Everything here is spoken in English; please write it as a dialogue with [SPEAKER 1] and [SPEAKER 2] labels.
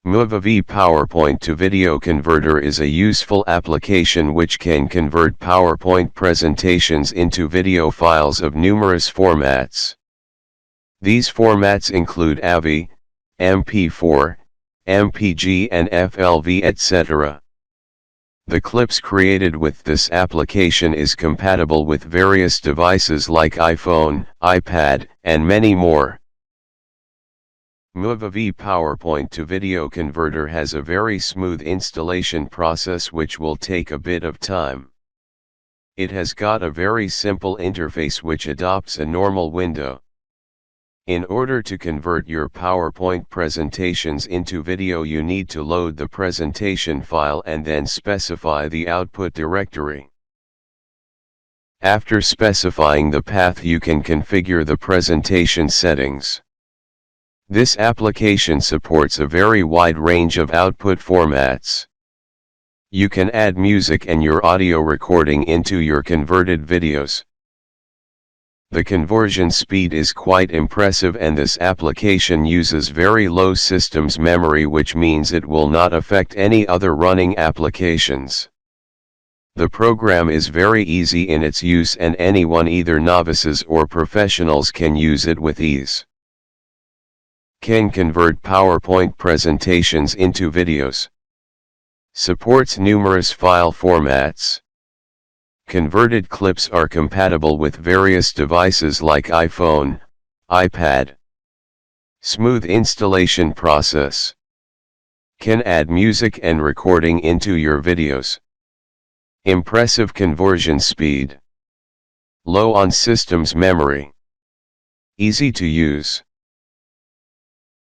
[SPEAKER 1] Movavi PowerPoint to Video Converter is a useful application which can convert PowerPoint presentations into video files of numerous formats. These formats include AVI, MP4, MPG and FLV etc. The clips created with this application is compatible with various devices like iPhone, iPad, and many more. Movavi PowerPoint to Video Converter has a very smooth installation process which will take a bit of time. It has got a very simple interface which adopts a normal window. In order to convert your PowerPoint presentations into video, you need to load the presentation file and then specify the output directory. After specifying the path, you can configure the presentation settings. This application supports a very wide range of output formats. You can add music and your audio recording into your converted videos. The conversion speed is quite impressive, and this application uses very low systems memory, which means it will not affect any other running applications. The program is very easy in its use and anyone, either novices or professionals, can use it with ease. Can convert PowerPoint presentations into videos. Supports numerous file formats. Converted clips are compatible with various devices like iPhone, iPad. Smooth installation process. Can add music and recording into your videos. Impressive conversion speed. Low on systems memory. Easy to use.